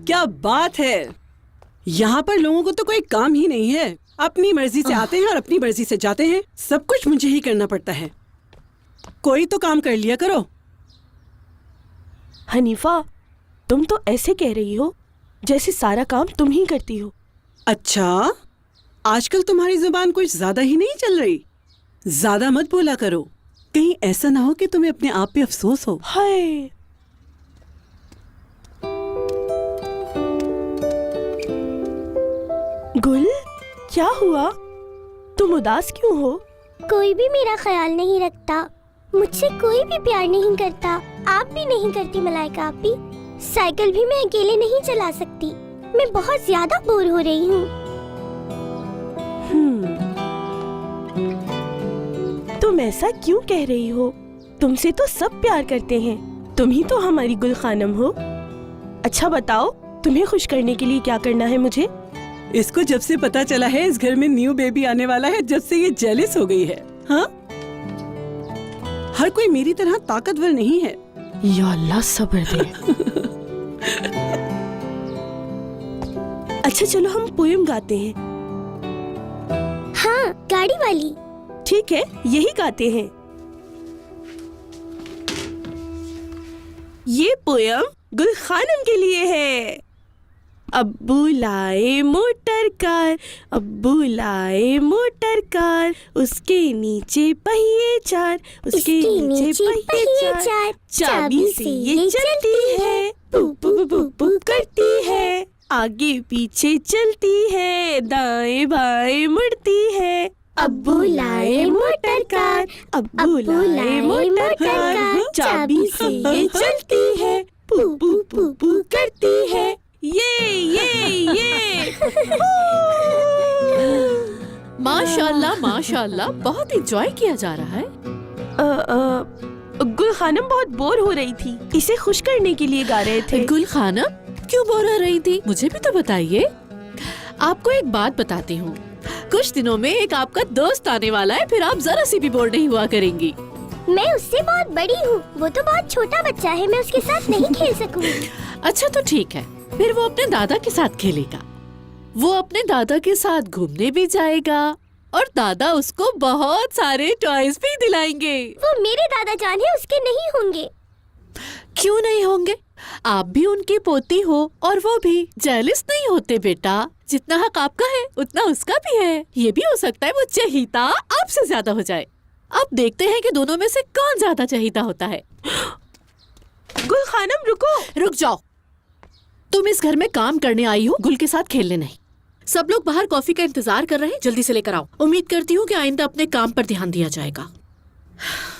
क्या बात है। यहाँ पर लोगों को तो कोई काम ही नहीं है। अपनी मर्जी से आते हैं और अपनी मर्जी से जाते हैं। सब कुछ मुझे ही करना पड़ता है। कोई तो काम कर लिया करो। हनीफा, तुम तो ऐसे कह रही हो जैसे सारा काम तुम ही करती हो। अच्छा, आजकल तुम्हारी जुबान कुछ ज्यादा ही नहीं चल रही। ज्यादा मत बोला करो, कहीं ऐसा ना हो कि तुम्हें अपने आप पे अफसोस हो। हाय, गुल, क्या हुआ? तुम उदास क्यों हो? कोई भी मेरा ख्याल नहीं रखता, मुझसे कोई भी प्यार नहीं करता। आप भी नहीं करती मलाइका आपी। साइकिल भी मैं अकेले नहीं चला सकती। मैं बहुत ज्यादा बोर हो रही हूँ। तुम ऐसा क्यों कह रही हो? तुमसे तो सब प्यार करते हैं। तुम ही तो हमारी गुल खानम हो। अच्छा बताओ, तुम्हें खुश करने के लिए क्या करना है मुझे? इसको जब से पता चला है इस घर में न्यू बेबी आने वाला है, जब से ये जेलिस हो गई है। हाँ, हर कोई मेरी तरह ताकतवर नहीं है। या अल्लाह सब्र दे। अच्छा चलो हम पोयम गाते हैं। हाँ, गाड़ी वाली। ठीक है, यही गाते हैं। ये पोयम गुल खानम के लिए है। अब्बू लाए मोटर कार, अब्बू लाए मोटर कार, उसके नीचे पहिए चार, उसके नीचे पहिए चार, चाबी से ये चलती है, पू पू पू पू करती है, आगे पीछे चलती है, दाएं बाएं मुड़ती है। अब्बू लाए मोटर कार, अब्बू लाए मोटर कार, चाबी से ये चलती है, पू पू पू पू करती है। ये माशाल्लाह माशाल्लाह, बहुत एंजॉय किया जा रहा है। गुल खानम बहुत बोर हो रही थी, इसे खुश करने के लिए गा रहे थे। गुल खानम क्यों बोर हो रही थी, मुझे भी तो बताइए। आपको एक बात बताती हूँ, कुछ दिनों में एक आपका दोस्त आने वाला है, फिर आप जरा सी भी बोर नहीं हुआ करेंगी। मैं उससे बहुत बड़ी हूँ, वो तो बहुत छोटा बच्चा है, मैं उसके साथ नहीं खेल सकूंगी। अच्छा तो ठीक है, फिर वो अपने दादा के साथ खेलेगा। वो अपने दादा के साथ घूमने भी जाएगा और दादा उसको बहुत सारे टॉयज भी दिलाएंगे। वो मेरे दादा जान है, उसके नहीं होंगे। क्यों नहीं होंगे? आप भी उनकी पोती हो और वो भी। जेलिस नहीं होते बेटा, जितना हक आपका है उतना उसका भी है। ये भी हो सकता है वो चहीता आपसे ज्यादा हो जाए। अब देखते हैं कि दोनों में से कौन ज्यादा चहीता होता है। गुल खानम रुको। रुक जाओ, तुम इस घर में काम करने आई हो, गुल के साथ खेलने नहीं। सब लोग बाहर कॉफी का इंतजार कर रहे हैं, जल्दी से लेकर आओ। उम्मीद करती हूँ कि आइंदा अपने काम पर ध्यान दिया जाएगा।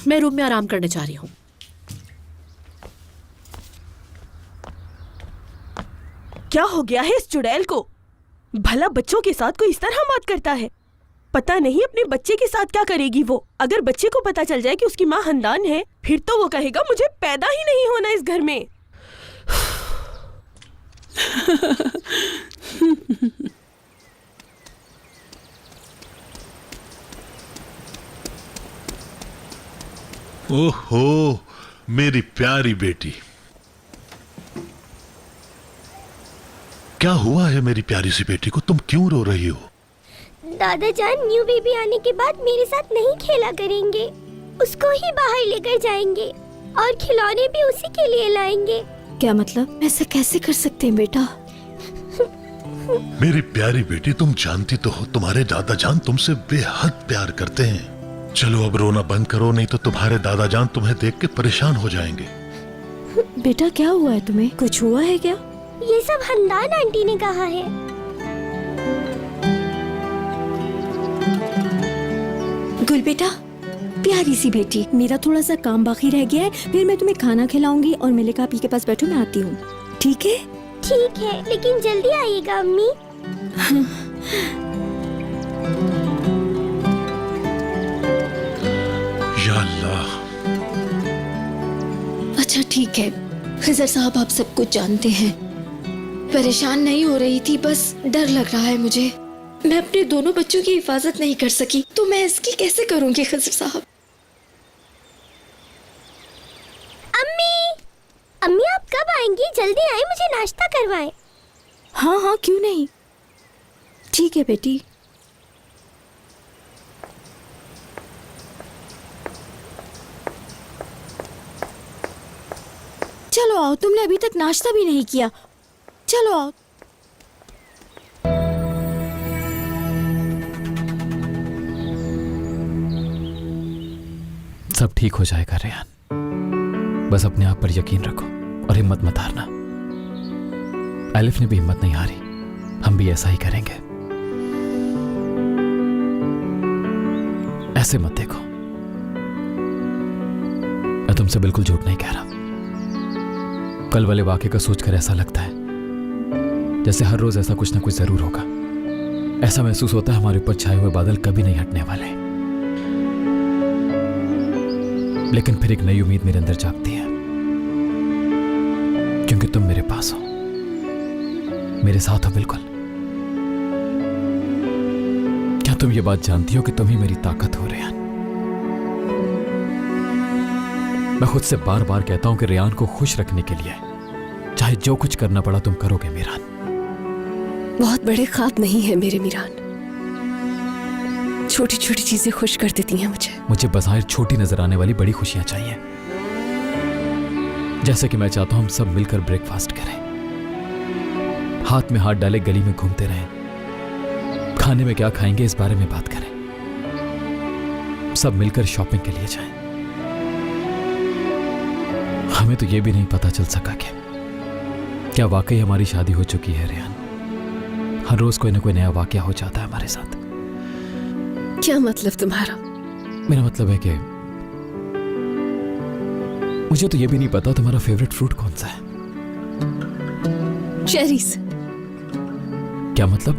मैं रूम में आराम करने जा रही हूँ। क्या हो गया है इस चुड़ैल को? भला बच्चों के साथ कोई इस तरह बात करता है? पता नहीं अपने बच्चे के साथ क्या करेगी वो। अगर बच्चे को पता चल जाए कि उसकी माँ हंदान है, फिर तो वो कहेगा मुझे पैदा ही नहीं होना इस घर में। ओहो, मेरी प्यारी बेटी, क्या हुआ है मेरी प्यारी सी बेटी को? तुम क्यों रो रही हो? दादा जान न्यू बेबी आने के बाद मेरे साथ नहीं खेला करेंगे, उसको ही बाहर लेकर जाएंगे और खिलौने भी उसी के लिए लाएंगे। क्या मतलब? ऐसा कैसे कर सकते हैं बेटा? मेरी प्यारी बेटी, तुम जानती तो हो तुम्हारे दादा जान तुमसे बेहद प्यार करते हैं। चलो अब रोना बंद करो, नहीं तो तुम्हारे दादा जान तुम्हें देख के परेशान हो जाएंगे। बेटा क्या हुआ है तुम्हें? कुछ हुआ है क्या? ये सब हंदान आंटी ने कहा है। गुल बेटा, प्यारी सी बेटी, मेरा थोड़ा सा काम बाकी रह गया है, फिर मैं तुम्हें खाना खिलाऊंगी और मलिका आपी के पास बैठो, मैं आती हूँ। ठीक है? ठीक है, लेकिन जल्दी आइएगा अम्मी। या अल्लाह। अच्छा ठीक है, खिजर साहब आप सब कुछ जानते हैं। परेशान नहीं हो रही थी, बस डर लग रहा है मुझे। मैं अपने दोनों बच्चों की हिफाजत नहीं कर सकी, तो मैं इसकी कैसे करूंगी खिजर साहब? अम्मी, अम्मी आप कब आएंगी? जल्दी आए, मुझे नाश्ता करवाएं। हाँ हाँ, क्यों नहीं। ठीक है बेटी। चलो आओ, तुमने अभी तक नाश्ता भी नहीं किया। चलो आओ। सब ठीक हो जाएगा रेहान, बस अपने आप पर यकीन रखो और हिम्मत मत हारना। एलिफ ने भी हिम्मत नहीं हारी, हम भी ऐसा ही करेंगे। ऐसे मत देखो, मैं तुमसे बिल्कुल झूठ नहीं कह रहा। कल वाले वाक़े का सोचकर ऐसा लगता है जैसे हर रोज ऐसा कुछ ना कुछ जरूर होगा। ऐसा महसूस होता है हमारे ऊपर छाए हुए बादल कभी नहीं हटने वाले। लेकिन फिर एक नई उम्मीद मेरे अंदर जागती है, क्योंकि तुम मेरे पास हो, मेरे साथ हो बिल्कुल। क्या तुम ये बात जानती हो कि तुम ही मेरी ताकत हो रेहान? मैं खुद से बार बार कहता हूं कि रेहान को खुश रखने के लिए चाहे जो कुछ करना पड़ा तुम करोगे मीरान। बहुत बड़े ख्वाब नहीं है मेरे मीरान, छोटी छोटी चीजें खुश कर देती हैं मुझे। मुझे बज़ाहिर छोटी नजर आने वाली बड़ी खुशियां चाहिए। जैसे कि मैं चाहता हूं हम सब मिलकर ब्रेकफास्ट करें, हाथ में हाथ डाले गली में घूमते रहें, खाने में क्या खाएंगे इस बारे में बात करें, सब मिलकर शॉपिंग के लिए जाएं। हमें तो यह भी नहीं पता चल सका कि क्या वाकई हमारी शादी हो चुकी है रेहान। हर रोज कोई ना कोई नया वाकया हो जाता है हमारे साथ। क्या मतलब तुम्हारा? मेरा मतलब है कि मुझे तो यह भी नहीं पता तुम्हारा फेवरेट फ्रूट कौन सा है। चेरीज। क्या मतलब?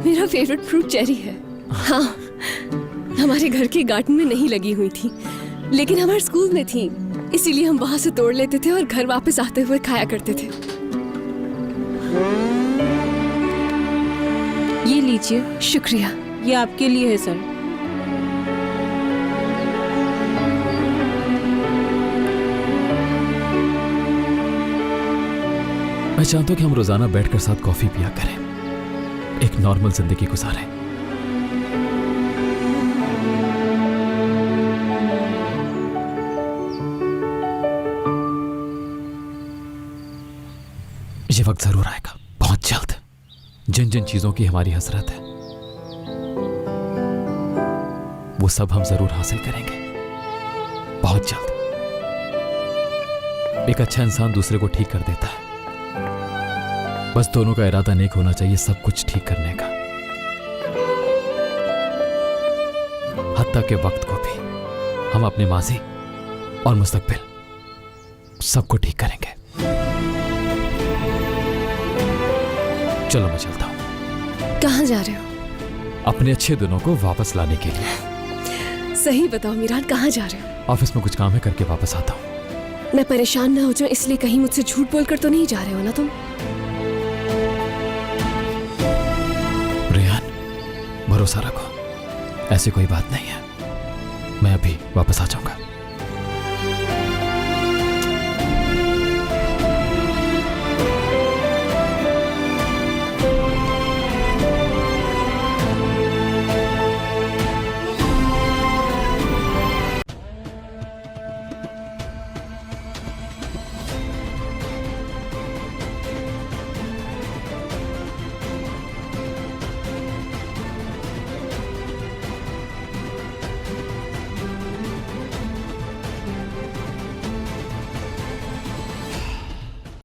मेरा फेवरेट फ्रूट चेरी है। हाँ, हमारे घर के गार्डन में नहीं लगी हुई थी, लेकिन हमारे स्कूल में थी, इसीलिए हम वहां से तोड़ लेते थे और घर वापस आते हुए खाया करते थे। ये लीजिए। शुक्रिया। ये आपके लिए है सर। मैं चाहता हूं कि हम रोजाना बैठकर साथ कॉफी पिया करें, एक नॉर्मल जिंदगी गुजारें। ये वक्त जरूर आएगा, बहुत जल्द। जिन जिन चीजों की हमारी हसरत है वो सब हम जरूर हासिल करेंगे, बहुत जल्द। एक अच्छा इंसान दूसरे को ठीक कर देता है, बस दोनों का इरादा नेक होना चाहिए सब कुछ ठीक करने का। हत्ता के वक्त को भी हम अपने माजी और मुस्तकबिल सबको ठीक करेंगे। चलो मैं चलता हूं। कहाँ जा रहे हो? अपने अच्छे दिनों को वापस लाने के लिए। सही बताओ मीरान, कहाँ जा रहे हो? ऑफिस में कुछ काम है, करके वापस आता हूं। मैं परेशान ना हो जाऊं इसलिए कहीं मुझसे झूठ बोलकर तो नहीं जा रहे हो ना तुम? रेहान, भरोसा रखो, ऐसी कोई बात नहीं है। मैं अभी वापस आ जाऊंगा।